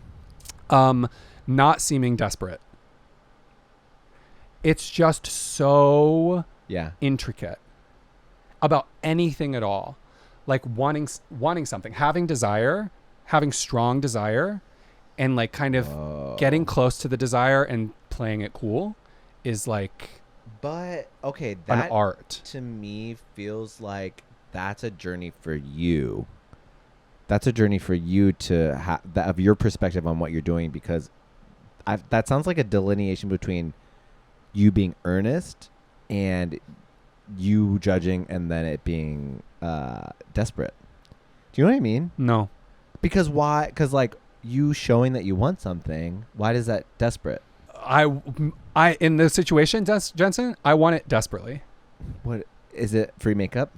Not seeming desperate. It's just so Yeah. intricate about anything at all, like wanting something, having desire, having strong desire, and like kind of getting close to the desire and playing it cool is like But okay, an that art. to me feels like that's a journey for you. That's a journey for you to have of your perspective on what you're doing, because that sounds like a delineation between you being earnest and you judging and then it being desperate. Do you know what I mean? No. Because why? Because like you showing that you want something, why is that desperate? I in the situation, Jensen, I want it desperately. What is it? Free makeup?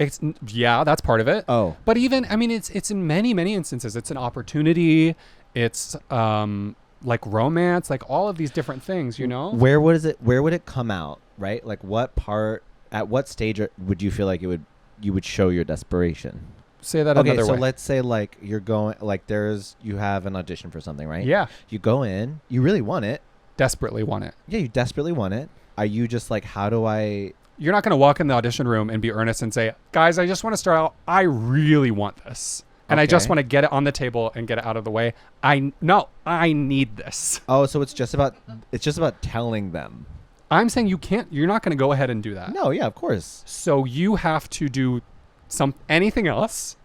Yeah, that's part of it. Oh, But even, I mean, it's in many, many instances. It's an opportunity. It's like romance, like all of these different things, you know? where would it come out, right? Like at what stage would you feel like you would show your desperation? Say that Okay, another so way. let's say like you're going, like you have an audition for something, right? Yeah. You go in, you really want it. Desperately want it. Yeah, you desperately want it. Are you just like, how do I... You're not going to walk in the audition room and be earnest and say, guys, I just want to start out. I really want this. And I just Okay. want to get it on the table and get it out of the way. I need this. Oh, so it's just about telling them. I'm saying you're not going to go ahead and do that. No, yeah, of course. So you have to do anything else,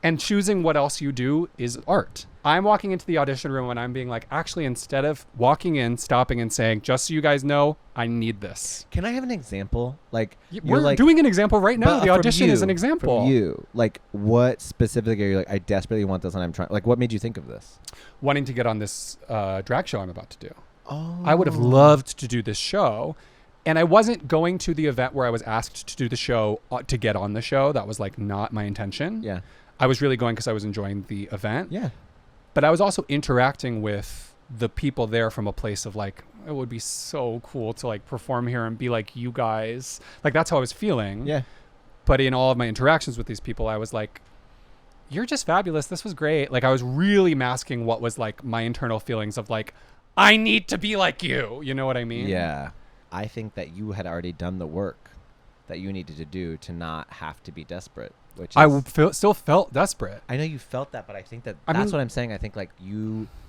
and choosing what else you do is art. I'm walking into the audition room and I'm being like, actually, instead of walking in, stopping and saying, just so you guys know, I need this. Can I have an example? Like, We're like, doing an example right now. but The from audition is an you, example. from you, like, what specifically are you like, I desperately want this and I'm trying, like, what made you think of this? Wanting to get on this drag show I'm about to do. Oh. I would have loved to do this show. And I wasn't going to the event where I was asked to do the show to get on the show. That was like not my intention. Yeah. I was really going because I was enjoying the event. Yeah. But I was also interacting with the people there from a place of like, it would be so cool to like perform here and be like you guys. Like that's how I was feeling. Yeah. But in all of my interactions with these people, I was like, you're just fabulous. This was great. Like I was really masking what was like my internal feelings of like, I need to be like you. You know what I mean? Yeah. I think that you had already done the work that you needed to do to not have to be desperate. Which still felt desperate. I know you felt that, but I think that's mean, what I'm saying. I think like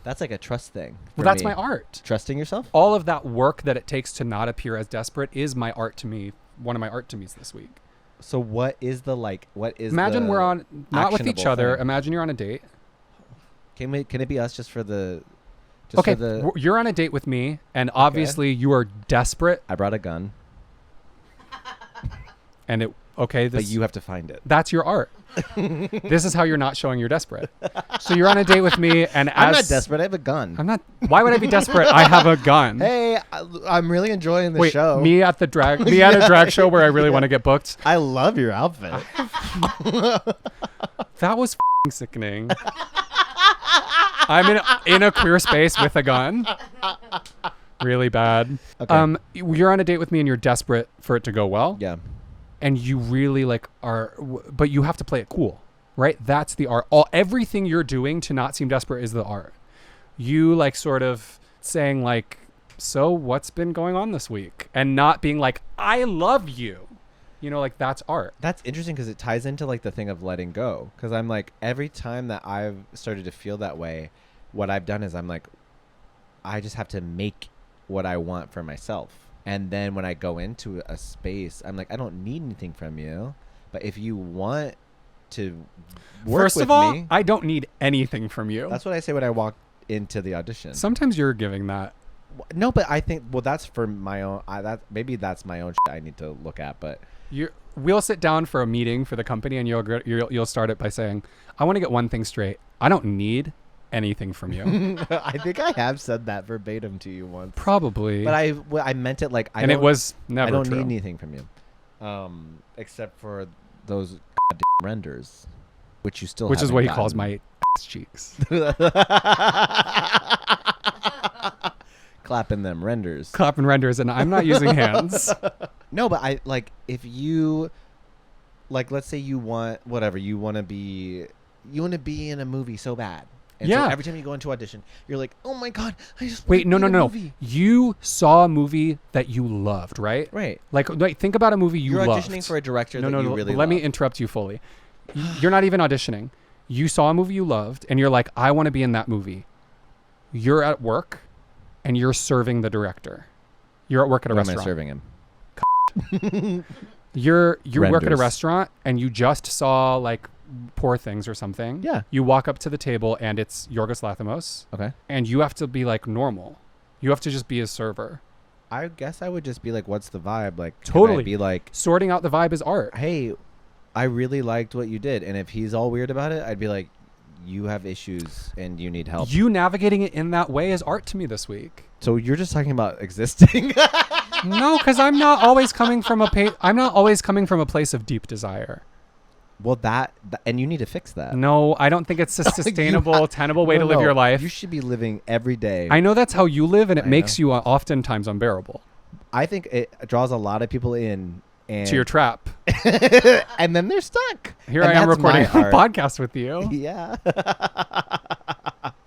that's like a trust thing. Well, for that's me. my art. Trusting yourself? All of that work that it takes to not appear as desperate is my art to me. One of my art to me's this week. So what is Imagine we're on, not with each actionable other. thing? Imagine you're on a date. Can it be us just for the... Okay, you're on a date with me, and obviously you are desperate, I brought a gun, and but you have to find it. that's your art. This is how you're not showing you're desperate. So you're on a date with me, and I'm not desperate. I have a gun. I'm not. Why would I be desperate? I have a gun. Hey, I'm really enjoying the Wait, show. me at a drag show where I really want to get booked. I love your outfit. That was f***ing sickening. I'm in a queer space with a gun. Really bad. Okay. You're on a date with me and you're desperate for it to go well. Yeah. And you really like but you have to play it cool, right? That's the art. Everything you're doing to not seem desperate is the art. You like sort of saying like, so what's been going on this week? And not being like, I love you. You know, like that's art. That's interesting because it ties into like the thing of letting go. Because I'm like, every time that I've started to feel that way, what I've done is I'm like, I just have to make what I want for myself. And then when I go into a space, I'm like, I don't need anything from you. But if you want to work First with of all, me, I don't need anything from you. that's what I say when I walk into the audition. Sometimes you're giving that. No, but I think, well, that's for my own, maybe that's my own shit I need to look at, but We'll sit down for a meeting for the company, and you'll start it by saying, I want to get one thing straight. I don't need anything from you. I think I have said that verbatim to you once. Probably. But I meant it like it was never I don't true. need anything from you, except for those goddamn renders, which you still Which is haven't what he gotten. calls my ass cheeks. Clapping them renders. Clap and renders, and I'm not using hands. No, but I like if you like, let's say you want whatever you want to be in a movie so bad. And Yeah. So every time you go into audition, you're like, oh my god, I just Wait, wanna no. be in a movie. You saw a movie that you loved, right? Right. Like think about a movie You're loved. auditioning for a director No, that you really let me love. interrupt you fully. You're not even auditioning. You saw a movie you loved, and you're like, I want to be in that movie. You're at work, and you're serving the director. You're at work at a What restaurant. am I serving him? You work at a Renders. restaurant, and you just saw like Poor Things or something. Yeah. You walk up to the table, and it's Yorgos Lanthimos, Okay. and you have to be like normal. You have to just be a server. I guess I would just be like, what's the vibe? Like, Totally. Can I be like, Sorting out the vibe is art. hey, I really liked what you did. And if he's all weird about it, I'd be like, you have issues and you need help. You navigating it in that way is art to me this week. So you're just talking about existing. No, because I'm not always coming from a place of deep desire. Well, and you need to fix that. No, I don't think it's a sustainable, tenable way to live your life. You should be living every day. I know that's how you live, and it makes you oftentimes unbearable. I think it draws a lot of people in. And to your trap. And then they're stuck. Here I am recording a podcast with you. Yeah.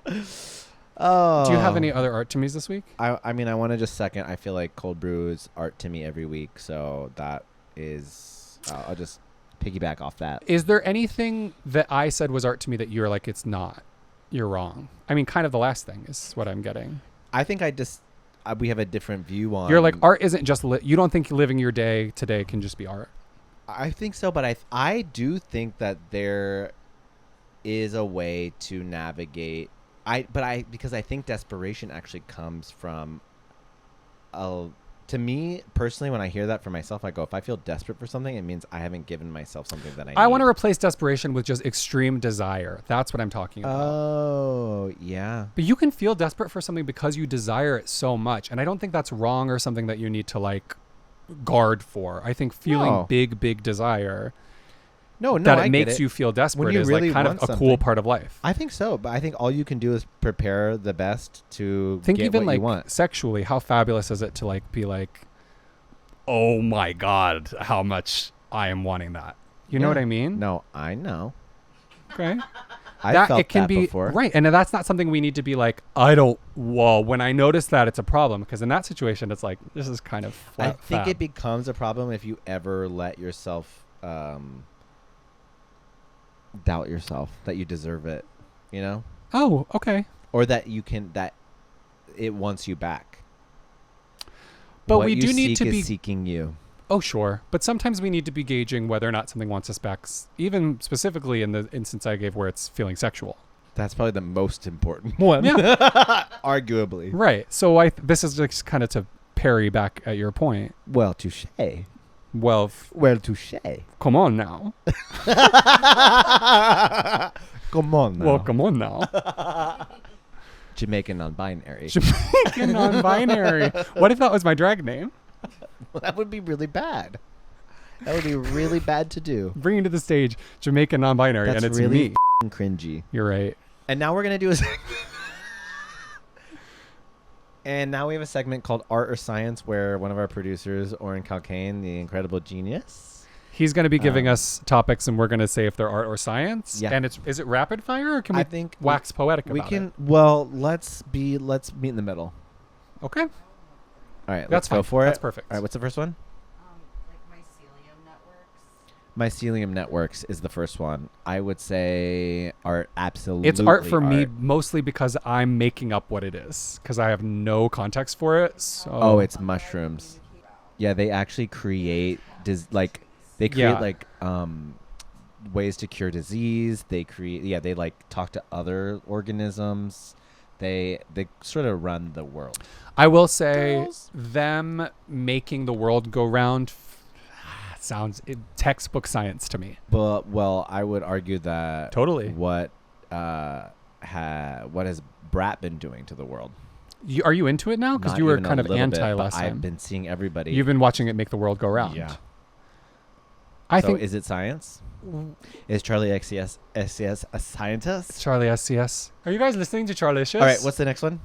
Do you have any other art to me's this week? I mean, I want to just second. I feel like cold brew is art to me every week. So that is, I'll just piggyback off that. Is there anything that I said was art to me that you're like, it's not? You're wrong. I mean, kind of the last thing is what I'm getting. I think we have a different view on. You're like, art isn't just you don't think living your day today can just be art? I think so, but I do think that there is a way to navigate. Because I think desperation actually comes from to me personally, when I hear that for myself, I go, if I feel desperate for something, it means I haven't given myself something that I need. I want to replace desperation with just extreme desire. That's what I'm talking about. Oh, yeah. But you can feel desperate for something because you desire it so much. And I don't think that's wrong or something that you need to like guard for. I think feeling big desire that it makes you feel desperate is like kind of a cool part of life. I think so, but I think all you can do is prepare the best to think get even what like you want. Sexually, how fabulous is it to like be like, oh my God, how much I am wanting that. You know what I mean? No, I know. Okay. I felt that before. Right. And that's not something we need to be like, when I notice that, it's a problem. Because in that situation, it's like, this is kind of flat. I think it becomes a problem if you ever let yourself doubt yourself that you deserve it, you know? Oh, okay. Or that it wants you back. But what we do need to is be seeking you. Oh, sure. But sometimes we need to be gauging whether or not something wants us back, even specifically in the instance I gave where it's feeling sexual. That's probably the most important one. Yeah. Arguably. Right. So this is just kind of to parry back at your point. Well, touche. Well, touche. Come on now. Come on now. Well, come on now. Jamaican non-binary. Jamaican non-binary. What if that was my drag name? Well, that would be really bad. That would be really bad to do. Bringing to the stage Jamaican non-binary, That's and it's really me. Cringy. You're right. And now we're gonna do And now we have a segment called Art or Science, where one of our producers, Oren Calcaine, the incredible genius, he's going to be giving us topics, and we're going to say if they're art or science. Yeah. And is it rapid fire, or can we wax poetic about it? Well, let's meet in the middle. Okay. All right, let's go for it. That's perfect. All right, what's the first one? Like mycelium networks. Mycelium networks is the first one. I would say art, absolutely. It's art for me mostly because I'm making up what it is because I have no context for it. So. Oh, it's mushrooms. Yeah, they actually create ways to cure disease. They they like talk to other organisms. They sort of run the world. I will say them making the world go round sounds textbook science to me. But I would argue that totally what has Brat been doing to the world? Are you into it now? Because you were kind of anti last time. I've been seeing everybody. You've been watching it make the world go round. Yeah. I think. Is it science? Is Charlie SCS a scientist? Charlie SCS. Are you guys listening to Charlicious? All right. What's the next one?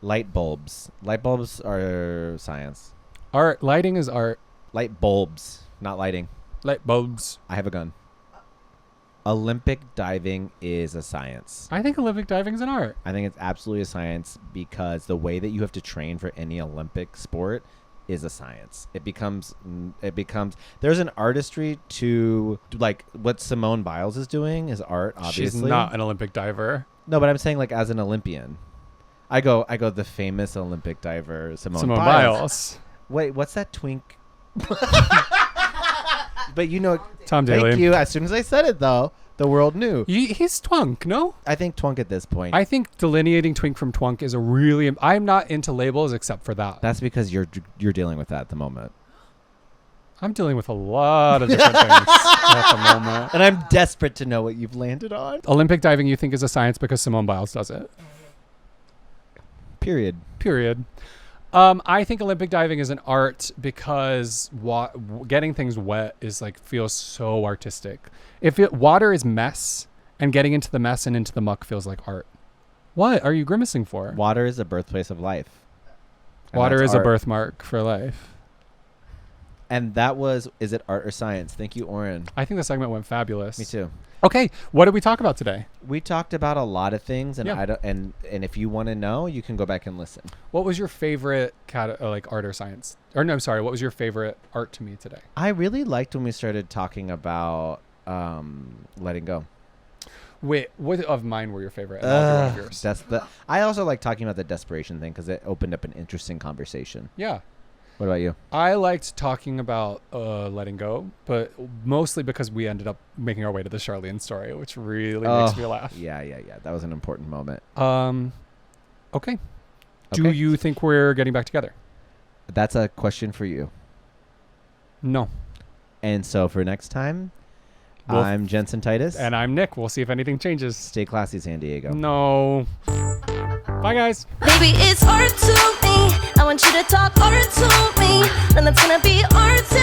Light bulbs. Light bulbs are science. Art. Lighting is art. Light bulbs, not lighting. Light bulbs. I have a gun. Olympic diving is a science. I think Olympic diving is an art. I think it's absolutely a science because the way that you have to train for any Olympic sport is a science. It becomes there's an artistry to like what Simone Biles is doing is art, obviously. She's not an Olympic diver. No, but I'm saying like as an Olympian. I go the famous Olympic diver Simone Biles. Wait, what's that twink? But you know, Tom Daley. Thank you. As soon as I said it, though, the world knew. He's twunk, no? I think twunk at this point. I think delineating twink from twunk is a really. I'm not into labels except for that. That's because you're dealing with that at the moment. I'm dealing with a lot of different things at the moment. And I'm desperate to know what you've landed on. Olympic diving you think is a science because Simone Biles does it. Period. I think Olympic diving is an art because getting things wet is like feels so artistic. Water is mess, and getting into the mess and into the muck feels like art. What are you grimacing for? Water is the birthplace of life. And Water that's is a art. birthmark for life. And that was, is it art or science? Thank you, Oren. I think the segment went fabulous. Me too. Okay, what did we talk about today? We talked about a lot of things, and Yeah. I don't, and if you want to know, you can go back and listen. What was your favorite like art or science? Or no, sorry, what was your favorite art to me today? I really liked when we started talking about letting go. Wait, what of mine were your favorite? And I'll do one of yours. That's the. I also like talking about the desperation thing because it opened up an interesting conversation. Yeah. What about you? I liked talking about letting go, but mostly because we ended up making our way to the Charlene story, which really makes me laugh. Yeah. That was an important moment. Okay. Do Okay. you think we're getting back together? That's a question for you. No. And so for next time, Well, I'm Jensen Titus. And I'm Nick. We'll see if anything changes. Stay classy, San Diego. No. Bye, guys. Baby, it's art to me. I want you to talk art to me. Then it's gonna be art to